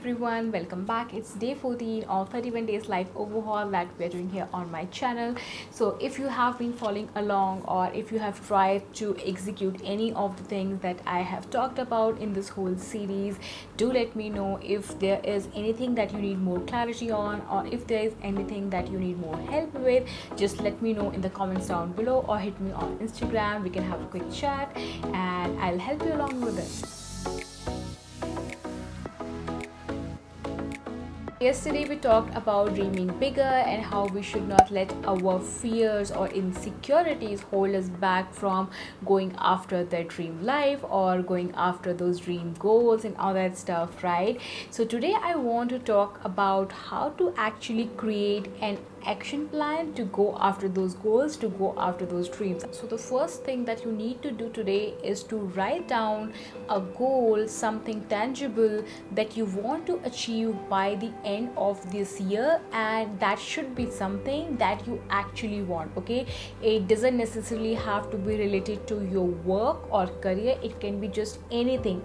everyone, welcome back. It's day 14 of 31 days life overhaul that we're doing here on my channel. So if you have been following along, or if you have tried to execute any of the things that I have talked about in this whole series, do let me know if there is anything that you need more clarity on, or if there is anything that you need more help with. Just let me know in the comments down below, or hit me on Instagram. We can have a quick chat and I'll help you along with it. Yesterday we talked about dreaming bigger and how we should not let our fears or insecurities hold us back from going after the dream life or going after those dream goals and all that stuff, right? So today I want to talk about how to actually create an action plan to go after those goals, to go after those dreams. So the first thing that you need to do today is to write down a goal, something tangible that you want to achieve by the end of this year, and that should be something that you actually want. Okay, it doesn't necessarily have to be related to your work or career. It can be just anything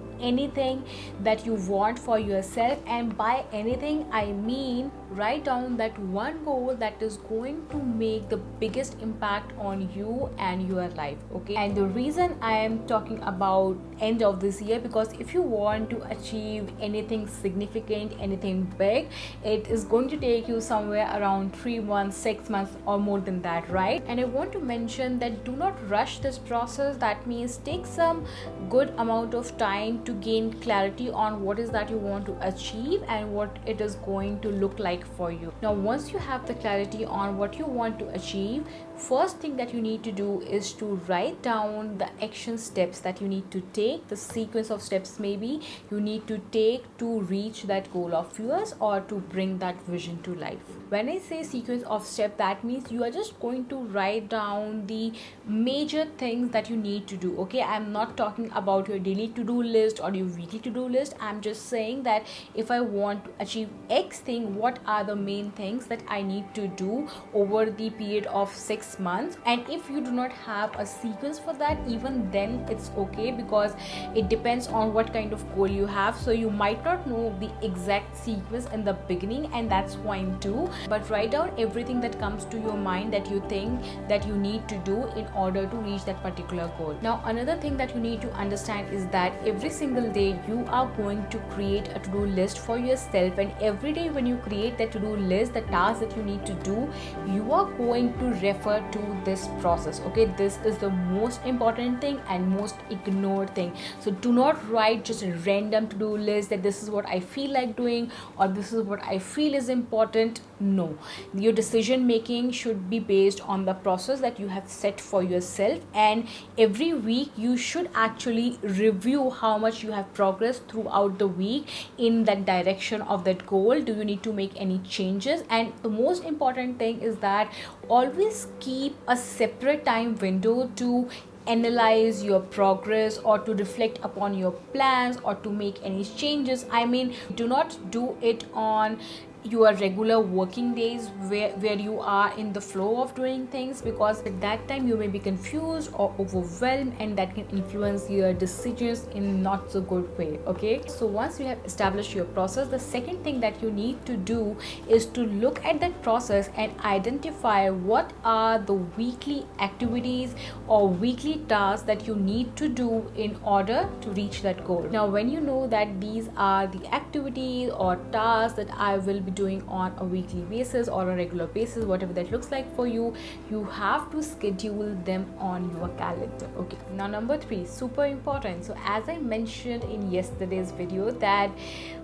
that you want for yourself, and by anything I mean write down that one goal that is going to make the biggest impact on you and your life. Okay, and the reason I am talking about end of this year, because if you want to achieve anything significant, anything big, it is going to take you somewhere around 3 months, 6 months, or more than that, right? And I want to mention that do not rush this process. That means take some good amount of time to gain clarity on what is that you want to achieve and what it is going to look like for you. Now once you have the clarity on what you want to achieve, first thing that you need to do is to write down the action steps that you need to take, the sequence of steps maybe you need to take to reach that goal of yours or to bring that vision to life. When I say sequence of steps, that means you are just going to write down the major things that you need to do. Okay, I'm not talking about your daily to-do list or your weekly to-do list. I'm just saying that if I want to achieve X thing, what are the main things that I need to do over the period of 6 months. And if you do not have a sequence for that, even then it's okay, because it depends on what kind of goal you have. So you might not know the exact sequence in the beginning, and that's fine too, but write down everything that comes to your mind that you think that you need to do in order to reach that particular goal. Now another thing that you need to understand is that every single day you are going to create a to-do list for yourself, and every day when you create that to-do list, the tasks that you need to do, you are going to refer to this process. Okay, this is the most important thing and most ignored thing. So do not write just a random to-do list that this is what I feel like doing or this is what I feel is important. No, your decision making should be based on the process that you have set for yourself, and every week you should actually review how much you have progressed throughout the week in that direction of that goal. Do you need to make any changes? And the most important thing is that always keep a separate time window to analyze your progress or to reflect upon your plans or to make any changes. I mean, do not do it on your regular working days where you are in the flow of doing things, because at that time you may be confused or overwhelmed, and that can influence your decisions in not so good way. Okay, so once you have established your process, the second thing that you need to do is to look at that process and identify what are the weekly activities or weekly tasks that you need to do in order to reach that goal. Now when you know that these are the activities or tasks that I will be doing on a weekly basis or a regular basis, whatever that looks like for you, you have to schedule them on your calendar. Okay, now number 3, super important. So as I mentioned in yesterday's video, that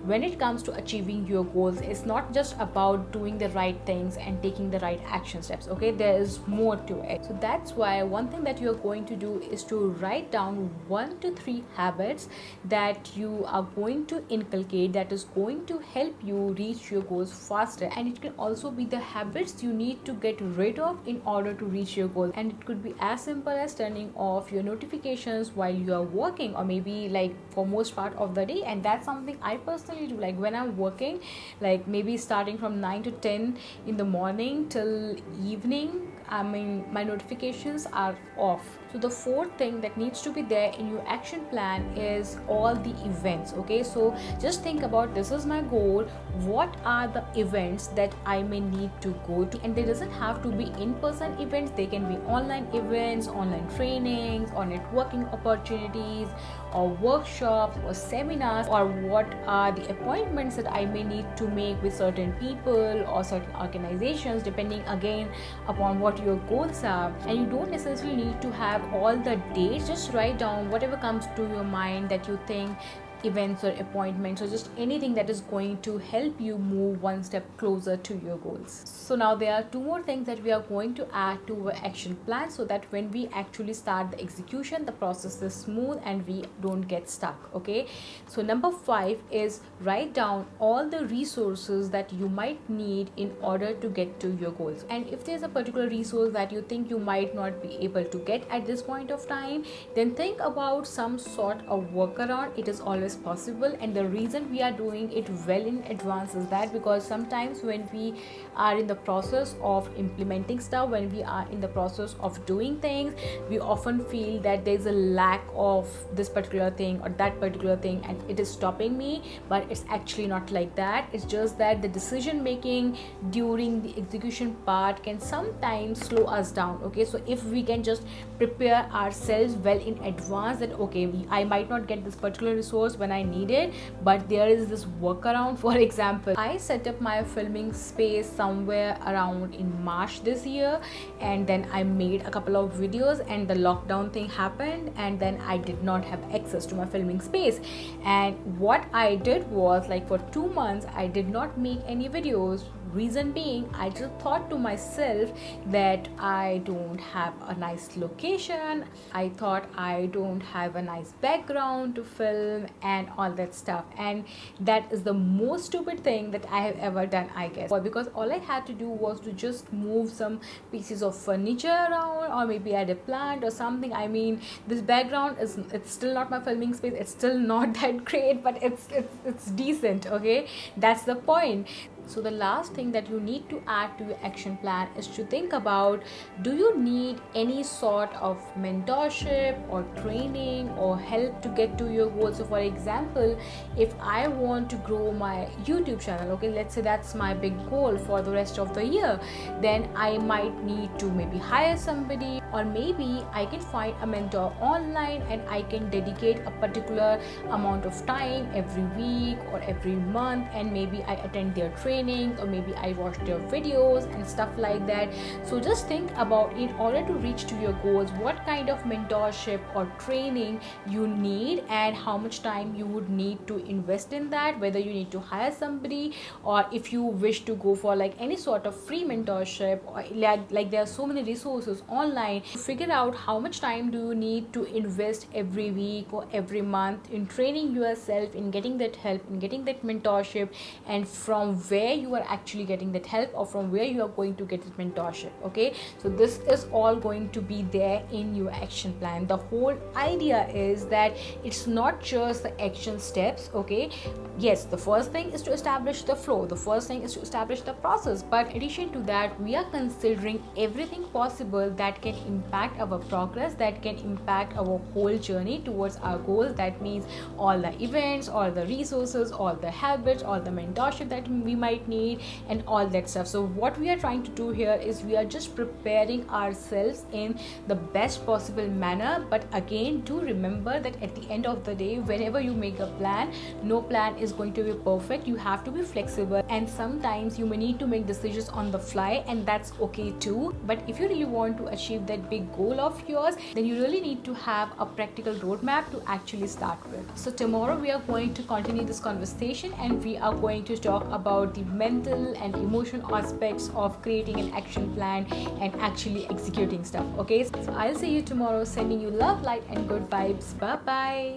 when it comes to achieving your goals, it's not just about doing the right things and taking the right action steps. Okay, there is more to it. So that's why one thing that you're going to do is to write down 1 to 3 habits that you are going to inculcate, that is going to help you reach your goals faster. And it can also be the habits you need to get rid of in order to reach your goal. And it could be as simple as turning off your notifications while you are working, or maybe like for most part of the day. And that's something I personally do, like when I'm working, like maybe starting from 9 to 10 in the morning till evening, I mean my notifications are off. So the fourth thing that needs to be there in your action plan is all the events. Okay, so just think about, this is my goal, what are the events that I may need to go to, and they doesn't have to be in-person events, they can be online events, online trainings, or networking opportunities, or workshops, or seminars, or what are the appointments that I may need to make with certain people or certain organizations, depending again upon what your goals are. And you don't necessarily need to have all the dates, just write down whatever comes to your mind that you think, events or appointments or just anything that is going to help you move one step closer to your goals. So now there are two more things that we are going to add to our action plan, so that when we actually start the execution, the process is smooth and we don't get stuck. Okay, so number 5 is write down all the resources that you might need in order to get to your goals. And if there's a particular resource that you think you might not be able to get at this point of time, then think about some sort of workaround. It is always possible, and the reason we are doing it well in advance is that because sometimes when we are in the process of implementing stuff, when we are in the process of doing things, we often feel that there's a lack of this particular thing or that particular thing and it is stopping me, but it's actually not like that. It's just that the decision making during the execution part can sometimes slow us down. Okay, so if we can just prepare ourselves well in advance, that okay, I might not get this particular resource when I need it, but there is this workaround. For example, I set up my filming space somewhere around in March this year, and then I made a couple of videos and the lockdown thing happened, and then I did not have access to my filming space. And what I did was, like, for 2 months I did not make any videos. Reason being, I just thought to myself that I don't have a nice location, I thought I don't have a nice background to film and all that stuff. And that is the most stupid thing that I have ever done, I guess, because all I had to do was to just move some pieces of furniture around, or maybe add a plant or something. I mean, this background it's still not my filming space, it's still not that great, but it's decent. Okay, that's the point. So the last thing that you need to add to your action plan is to think about, do you need any sort of mentorship or training or help to get to your goals? So for example, if I want to grow my YouTube channel, okay, let's say that's my big goal for the rest of the year, then I might need to maybe hire somebody, or maybe I can find a mentor online and I can dedicate a particular amount of time every week or every month, and maybe I attend their training, or maybe I watch their videos and stuff like that. So just think about, in order to reach to your goals, what kind of mentorship or training you need and how much time you would need to invest in that, whether you need to hire somebody, or if you wish to go for like any sort of free mentorship, or like there are so many resources online. Figure out how much time do you need to invest every week or every month in training yourself, in getting that help, in getting that mentorship, and from where you are actually getting that help, or from where you are going to get that mentorship. Okay, so this is all going to be there in your action plan. The whole idea is that it's not just the action steps. Okay, yes, the first thing is to establish the flow, the first thing is to establish the process, but in addition to that, we are considering everything possible that can impact our progress, that can impact our whole journey towards our goals. That means all the events, all the resources, all the habits, all the mentorship that we might need, and all that stuff. So what we are trying to do here is we are just preparing ourselves in the best possible manner. But again, do remember that at the end of the day, whenever you make a plan, no plan is going to be perfect. You have to be flexible, and sometimes you may need to make decisions on the fly, and that's okay too. But if you really want to achieve that big goal of yours, then you really need to have a practical roadmap to actually start with. So tomorrow we are going to continue this conversation, and we are going to talk about the mental and emotional aspects of creating an action plan and actually executing stuff. Okay, so I'll see you tomorrow, sending you love, light, and good vibes. Bye bye.